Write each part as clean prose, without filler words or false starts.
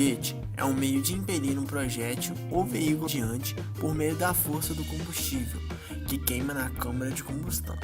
foguete é um meio de impelir um projétil ou veículo adiante por meio da força do combustível, que queima na câmara de combustão,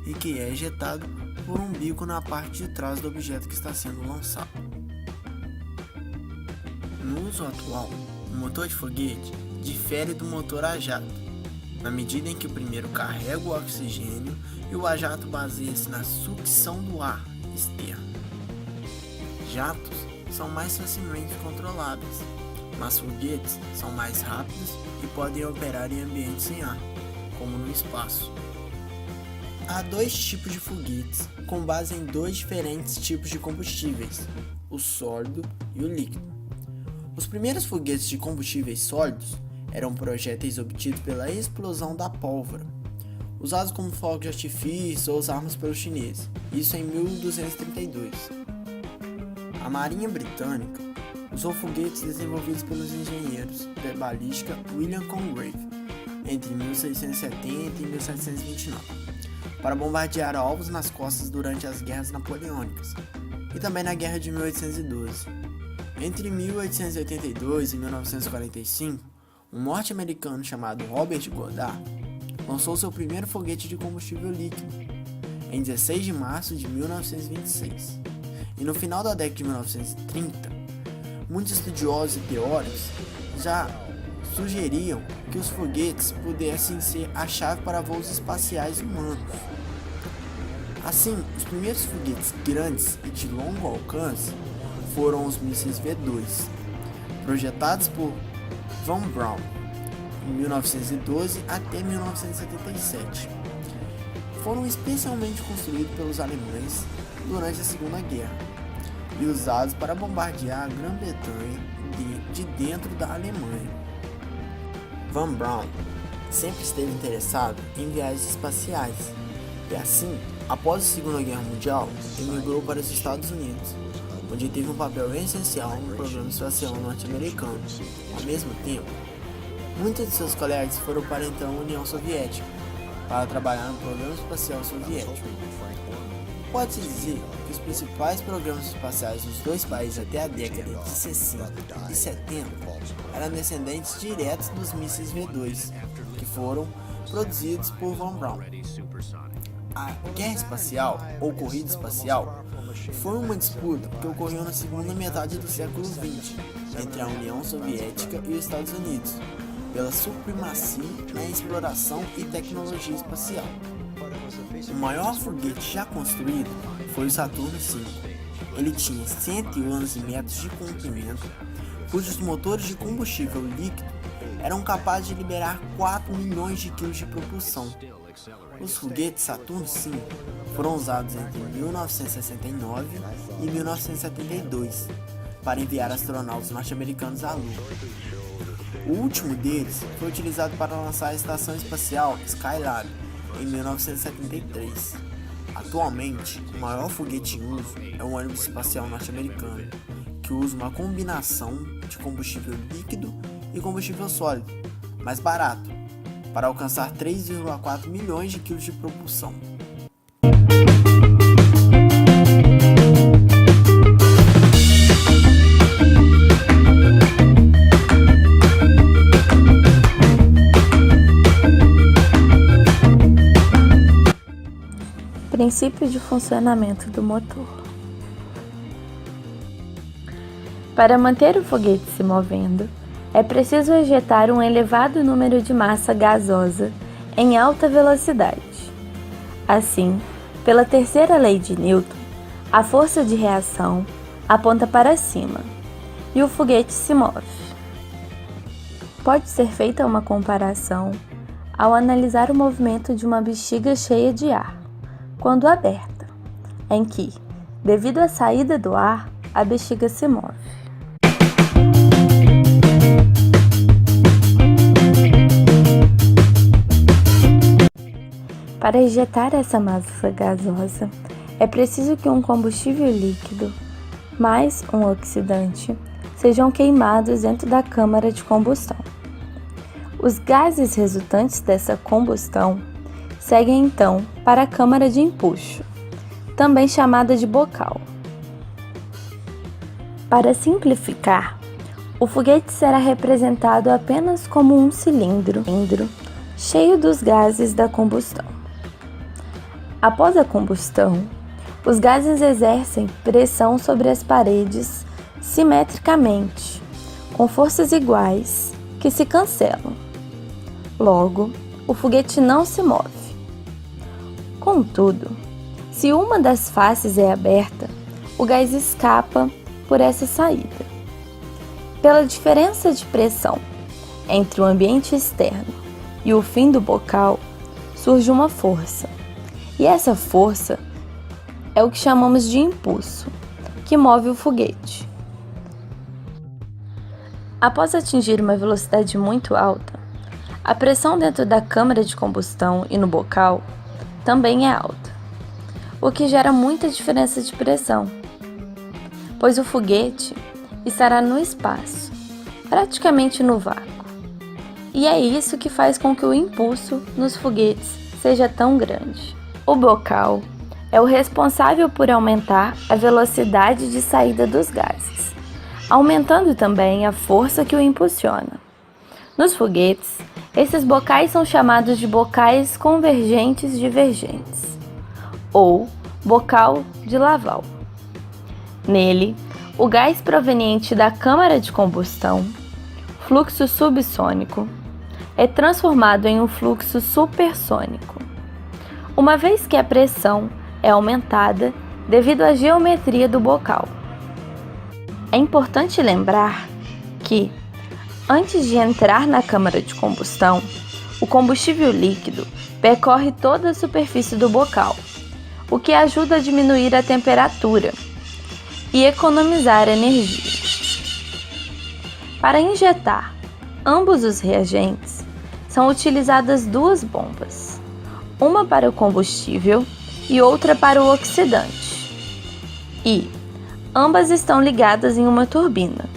e que é ejetado por um bico na parte de trás do objeto que está sendo lançado. No uso atual, o motor de foguete difere do motor a jato, na medida em que o primeiro carrega o oxigênio e o a jato baseia-se na sucção do ar externo. Jatos são mais facilmente controláveis, mas foguetes são mais rápidos e podem operar em ambientes sem ar, como no espaço. Há dois tipos de foguetes, com base em dois diferentes tipos de combustíveis, o sólido e o líquido. Os primeiros foguetes de combustíveis sólidos eram projéteis obtidos pela explosão da pólvora, usados como fogos de artifício ou as armas pelos chineses, isso em 1232. A Marinha Britânica usou foguetes desenvolvidos pelos engenheiros de balística William Congreve entre 1670 e 1729 para bombardear alvos nas costas durante as guerras napoleônicas e também na Guerra de 1812. Entre 1882 e 1945, um norte-americano chamado Robert Goddard lançou seu primeiro foguete de combustível líquido em 16 de março de 1926. E no final da década de 1930, muitos estudiosos e teóricos já sugeriam que os foguetes pudessem ser a chave para voos espaciais humanos. Assim, os primeiros foguetes grandes e de longo alcance foram os mísseis V2, projetados por Von Braun em 1912 até 1977. Foram especialmente construídos pelos alemães durante a Segunda Guerra e usados para bombardear a Grã-Bretanha de dentro da Alemanha. Von Braun sempre esteve interessado em viagens espaciais e assim, após a Segunda Guerra Mundial, emigrou para os Estados Unidos, onde teve um papel essencial no programa espacial norte-americano. Ao mesmo tempo, muitos de seus colegas foram para então a União Soviética para trabalhar no programa espacial soviético. Pode-se dizer que os principais programas espaciais dos dois países até a década de 60 e 70 eram descendentes diretos dos mísseis V2, que foram produzidos por Von Braun. A guerra espacial, ou corrida espacial, foi uma disputa que ocorreu na segunda metade do século XX entre a União Soviética e os Estados Unidos, pela supremacia na exploração e tecnologia espacial. O maior foguete já construído foi o Saturno V. Ele tinha 111 metros de comprimento, cujos motores de combustível líquido eram capazes de liberar 4 milhões de quilos de propulsão. Os foguetes Saturno V foram usados entre 1969 e 1972 para enviar astronautas norte-americanos à Lua. O último deles foi utilizado para lançar a estação espacial Skylab em 1973. Atualmente, o maior foguete em uso é o ônibus espacial norte-americano, que usa uma combinação de combustível líquido e combustível sólido, mais barato, para alcançar 3,4 milhões de quilos de propulsão. Princípio de funcionamento do motor. Para manter o foguete se movendo, é preciso ejetar um elevado número de massa gasosa em alta velocidade. Assim, pela terceira lei de Newton, a força de reação aponta para cima e o foguete se move. Pode ser feita uma comparação ao analisar o movimento de uma bexiga cheia de ar, quando aberta, em que, devido à saída do ar, a bexiga se move. Para ejetar essa massa gasosa, é preciso que um combustível líquido mais um oxidante sejam queimados dentro da câmara de combustão. Os gases resultantes dessa combustão seguem então para a câmara de empuxo, também chamada de bocal. Para simplificar, O foguete será representado apenas como um cilindro cheio dos gases da combustão. Após a combustão, os gases exercem pressão sobre as paredes simetricamente, com forças iguais que se cancelam. Logo, o foguete não se move. Contudo, se uma das faces é aberta, o gás escapa por essa saída. Pela diferença de pressão entre o ambiente externo e o fim do bocal, surge uma força. E essa força é o que chamamos de impulso, que move o foguete. Após atingir uma velocidade muito alta, a pressão dentro da câmara de combustão e no bocal também é alta, o que gera muita diferença de pressão, pois o foguete estará no espaço, praticamente no vácuo. E é isso que faz com que o impulso nos foguetes seja tão grande. O bocal é o responsável por aumentar a velocidade de saída dos gases, aumentando também a força que o impulsiona. Nos foguetes, esses bocais são chamados de bocais convergentes divergentes, ou bocal de Laval. Nele, o gás proveniente da câmara de combustão, fluxo subsônico, é transformado em um fluxo supersônico, uma vez que a pressão é aumentada devido à geometria do bocal. É importante lembrar que, antes de entrar na câmara de combustão, o combustível líquido percorre toda a superfície do bocal, o que ajuda a diminuir a temperatura e economizar energia. Para injetar ambos os reagentes, são utilizadas duas bombas, uma para o combustível e outra para o oxidante. E ambas estão ligadas em uma turbina,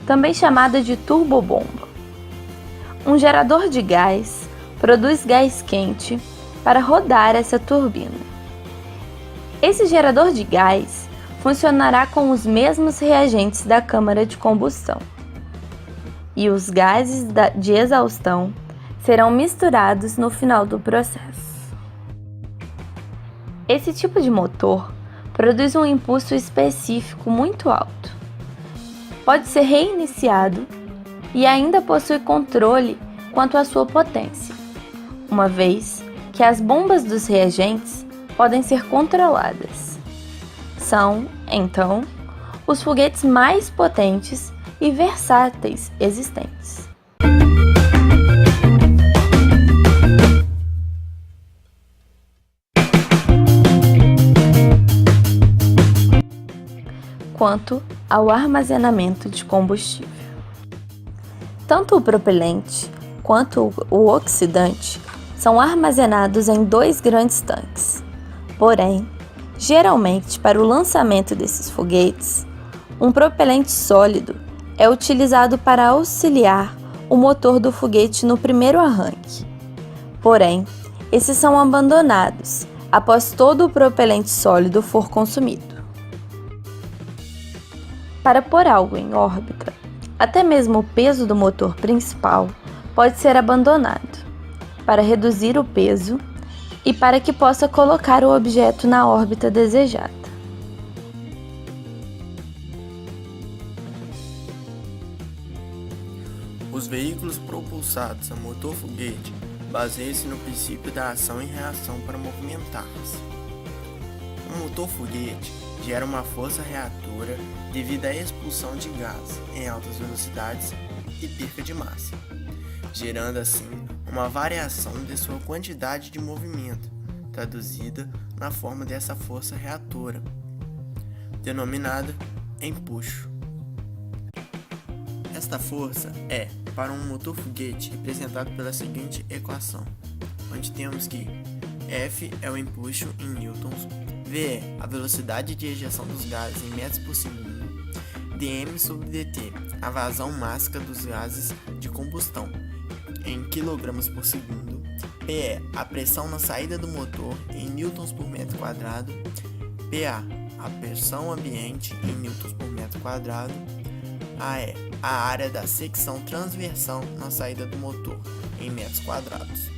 também chamada de turbobomba. Um gerador de gás produz gás quente para rodar essa turbina. Esse gerador de gás funcionará com os mesmos reagentes da câmara de combustão. E os gases de exaustão serão misturados no final do processo. Esse tipo de motor produz um impulso específico muito alto. Pode ser reiniciado e ainda possui controle quanto à sua potência, uma vez que as bombas dos reagentes podem ser controladas. São, então, os foguetes mais potentes e versáteis existentes. Quanto ao armazenamento de combustível. Tanto o propelente quanto o oxidante são armazenados em dois grandes tanques. Porém, geralmente para o lançamento desses foguetes, um propelente sólido é utilizado para auxiliar o motor do foguete no primeiro arranque. Porém, esses são abandonados após todo o propelente sólido for consumido. Para pôr algo em órbita, até mesmo o peso do motor principal pode ser abandonado, para reduzir o peso e para que possa colocar o objeto na órbita desejada. Os veículos propulsados a motor foguete baseiam-se no princípio da ação e reação para movimentar-se. Um motor foguete gera uma força reatora devido à expulsão de gás em altas velocidades e perca de massa, gerando assim uma variação de sua quantidade de movimento, traduzida na forma dessa força reatora, denominada empuxo. Esta força é, para um motor foguete, representado pela seguinte equação, onde temos que F é o empuxo em newtons, V é a velocidade de ejeção dos gases em metros por segundo, dm sobre dt, a vazão máxima dos gases de combustão, em quilogramos por segundo, P é a pressão na saída do motor em newtons por metro quadrado, PA, a pressão ambiente em newtons por metro quadrado, é a área da secção transversal na saída do motor, em metros quadrados.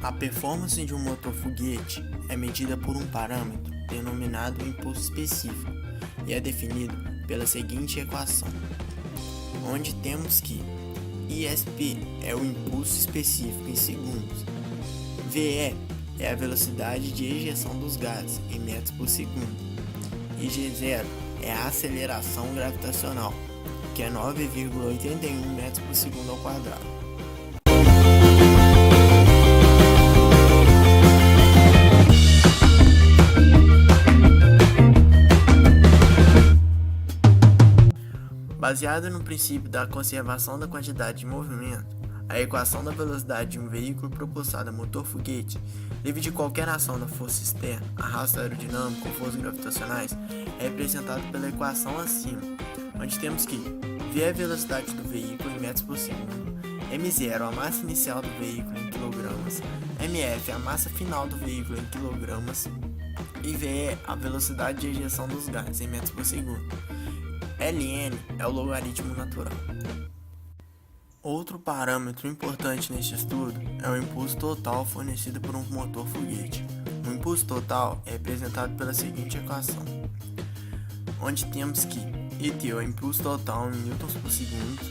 A performance de um motor foguete é medida por um parâmetro denominado impulso específico e é definido pela seguinte equação, onde temos que ISP é o impulso específico em segundos, VE é a velocidade de ejeção dos gases em metros por segundo e G0 é a aceleração gravitacional, que é 9,81 metros por segundo ao quadrado. Baseado no princípio da conservação da quantidade de movimento, a equação da velocidade de um veículo propulsado a motor foguete, livre de qualquer ação da força externa, arrasto aerodinâmico ou forças gravitacionais, é representado pela equação acima, onde temos que V é a velocidade do veículo em metros por segundo, M0 a massa inicial do veículo em quilogramas, MF a massa final do veículo em quilogramas e VE a velocidade de ejeção dos gases em metros por segundo. Ln é o logaritmo natural. Outro parâmetro importante neste estudo é o impulso total fornecido por um motor foguete. O impulso total é representado pela seguinte equação, onde temos que ET é o impulso total em newtons por segundo,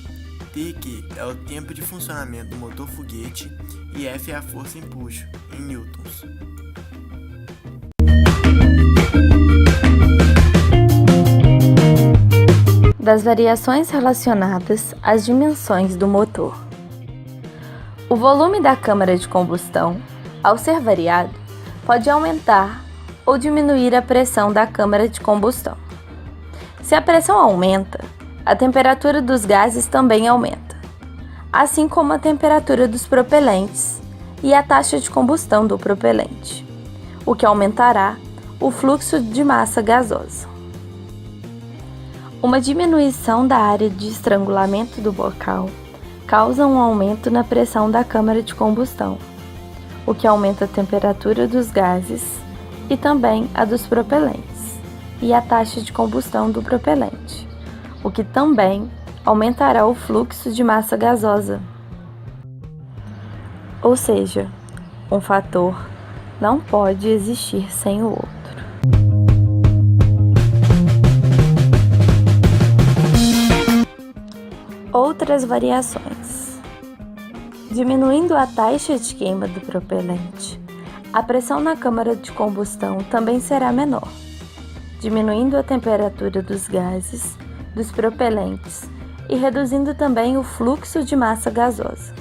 TQ é o tempo de funcionamento do motor foguete e F é a força empuxo em newtons. Das variações relacionadas às dimensões do motor. O volume da câmara de combustão, ao ser variado, pode aumentar ou diminuir a pressão da câmara de combustão. Se a pressão aumenta, a temperatura dos gases também aumenta, assim como a temperatura dos propelentes e a taxa de combustão do propelente, o que aumentará o fluxo de massa gasosa. Uma diminuição da área de estrangulamento do bocal causa um aumento na pressão da câmara de combustão, o que aumenta a temperatura dos gases e também a dos propelentes, e a taxa de combustão do propelente, o que também aumentará o fluxo de massa gasosa. Ou seja, um fator não pode existir sem o outro. Outras variações. Diminuindo a taxa de queima do propelente, a pressão na câmara de combustão também será menor, diminuindo a temperatura dos gases, dos propelentes e reduzindo também o fluxo de massa gasosa.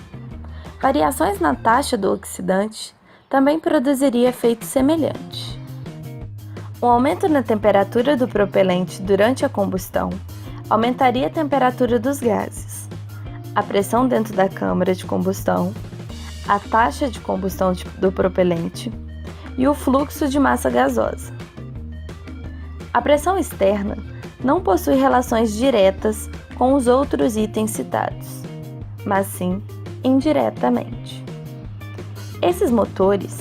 Variações na taxa do oxidante também produziria efeito semelhante. Um aumento na temperatura do propelente durante a combustão aumentaria a temperatura dos gases, a pressão dentro da câmara de combustão, a taxa de combustão do propelente e o fluxo de massa gasosa. A pressão externa não possui relações diretas com os outros itens citados, mas sim indiretamente. Esses motores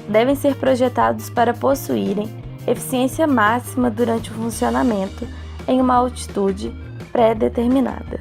devem ser projetados para possuírem eficiência máxima durante o funcionamento em uma altitude pré-determinada.